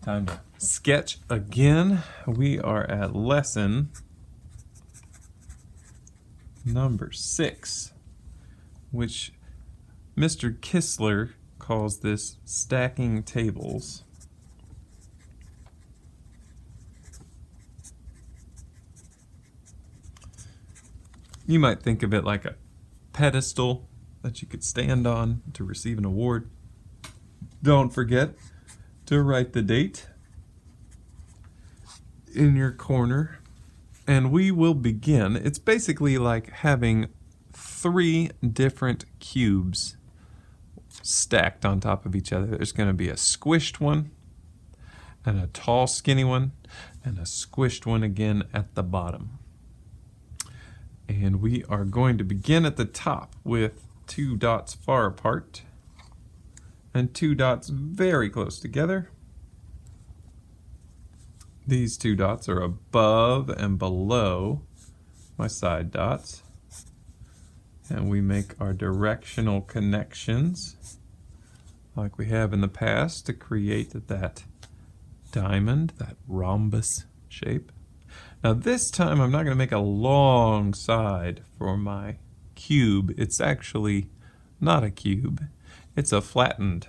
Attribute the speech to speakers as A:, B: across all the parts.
A: Time to sketch again. We are at lesson number 6, which Mr. Kistler calls this stacking tables. You might think of it like a pedestal that you could stand on to receive an award. Don't forget to write the date in your corner, and we will begin. It's basically like having 3 different cubes stacked on top of each other. There's going to be a squished one, and a tall skinny one, and a squished one again at the bottom. And we are going to begin at the top with 2 dots far apart and 2 dots very close together. These 2 dots are above and below my side dots. And we make our directional connections like we have in the past to create that diamond, that rhombus shape. Now this time I'm not going to make a long side for my cube. It's actually not a cube. It's a flattened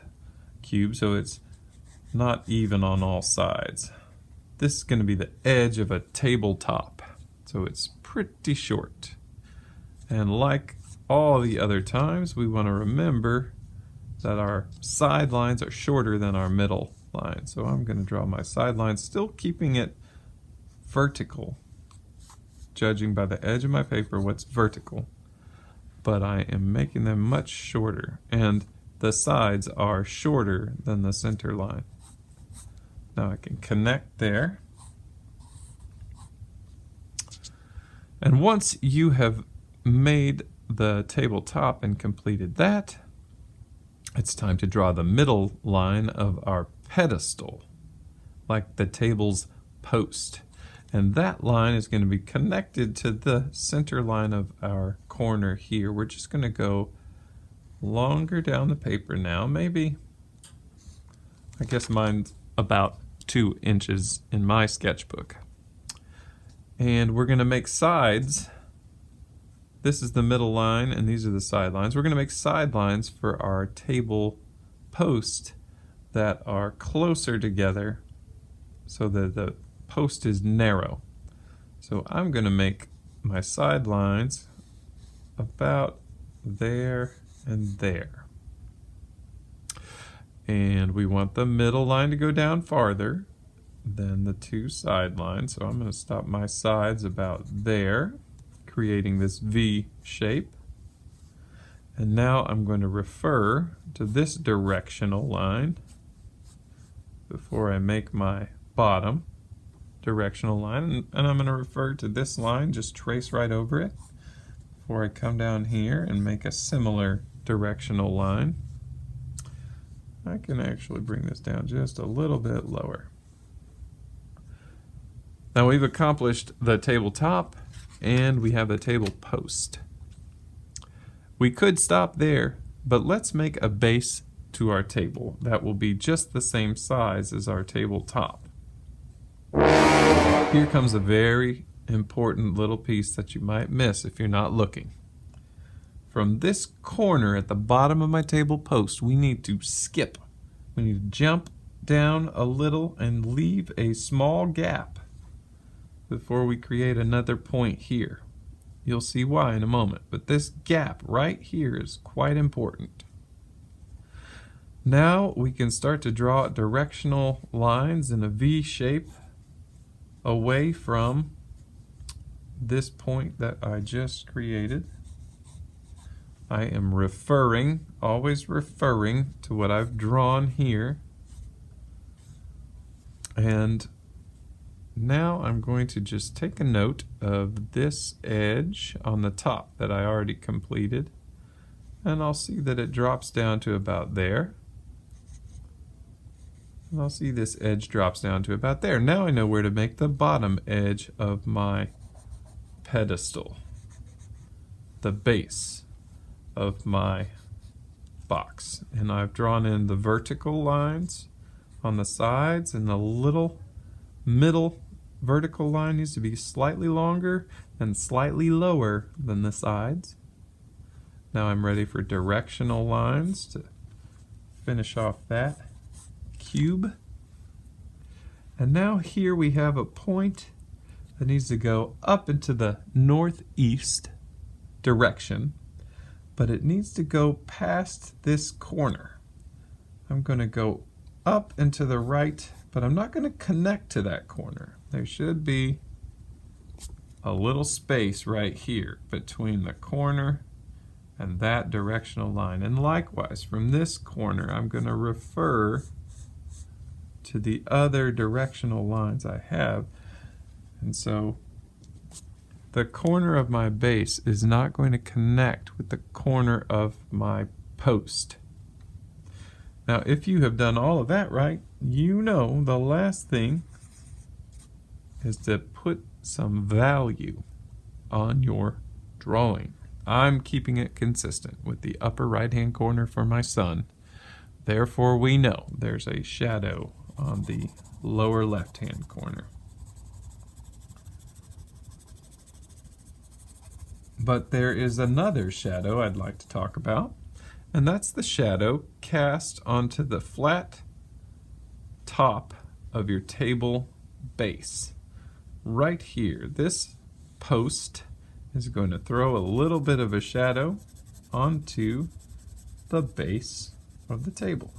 A: cube, so it's not even on all sides. This is going to be the edge of a tabletop, so it's pretty short. And like all the other times, we want to remember that our side lines are shorter than our middle line. So I'm going to draw my side lines, still keeping it vertical, judging by the edge of my paper what's vertical, but I am making them much shorter, and the sides are shorter than the center line. Now I can connect there, and once you have made the tabletop and completed that, it's time to draw the middle line of our pedestal, like the table's post. And that line is going to be connected to the center line of our corner here. We're just going to go longer down the paper now. Maybe, I guess mine's about 2 inches in my sketchbook. And we're going to make sides. This is the middle line and these are the side lines. We're going to make side lines for our table post that are closer together so that the post is narrow. So I'm going to make my side lines about there and there. And we want the middle line to go down farther than the 2 side lines. So I'm going to stop my sides about there, creating this V shape. And now I'm going to refer to this directional line before I make my bottom directional line, and I'm going to refer to this line, just trace right over it before I come down here and make a similar directional line. I can actually bring this down just a little bit lower. Now we've accomplished the tabletop and we have a table post. We could stop there, but let's make a base to our table that will be just the same size as our tabletop. Here comes a very important little piece that you might miss if you're not looking. From this corner at the bottom of my table post, we need to skip. We need to jump down a little and leave a small gap before we create another point here. You'll see why in a moment, but this gap right here is quite important. Now we can start to draw directional lines in a V shape away from this point that I just created. I am referring, always referring to what I've drawn here. And now I'm going to just take a note of this edge on the top that I already completed. And I'll see that it drops down to about there. And I'll see this edge drops down to about there. Now I know where to make the bottom edge of my pedestal, the base of my box. And I've drawn in the vertical lines on the sides, and the little middle vertical line needs to be slightly longer and slightly lower than the sides. Now I'm ready for directional lines to finish off that cube. And now here we have a point that needs to go up into the northeast direction, but it needs to go past this corner. I'm going to go up and to the right, but I'm not going to connect to that corner. There should be a little space right here between the corner and that directional line. And likewise, from this corner, I'm going to refer to the other directional lines I have. And so the corner of my base is not going to connect with the corner of my post. Now, if you have done all of that right, you know the last thing is to put some value on your drawing. I'm keeping it consistent with the upper right-hand corner for my sun. Therefore, we know there's a shadow on the lower left-hand corner. But there is another shadow I'd like to talk about, and that's the shadow cast onto the flat top of your table base. Right here, this post is going to throw a little bit of a shadow onto the base of the table.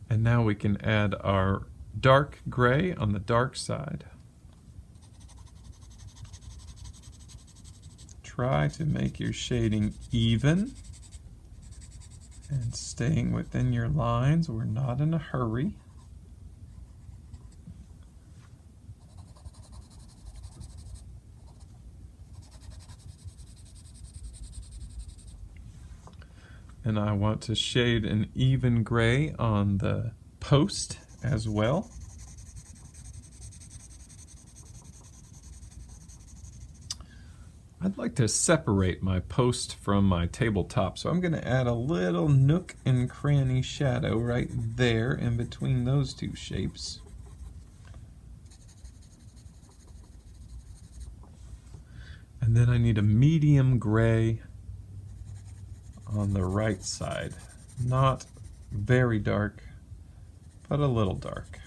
A: And now we can add our dark gray on the dark side. Try to make your shading even and staying within your lines. We're not in a hurry. And I want to shade an even gray on the post as well. I'd like to separate my post from my tabletop, so I'm going to add a little nook and cranny shadow right there in between those two shapes. And then I need a medium gray on the right side. Not very dark, but a little dark.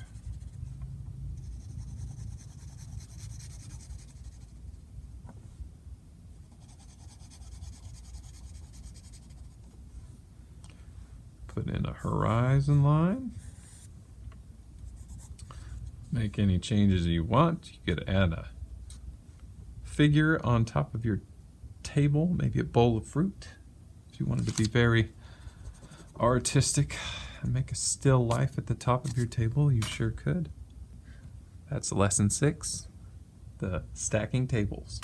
A: Put in a horizon line. Make any changes you want. You could add a figure on top of your table, maybe a bowl of fruit. If you wanted to be very artistic and make a still life at the top of your table, you sure could. That's lesson 6, the stacking tables.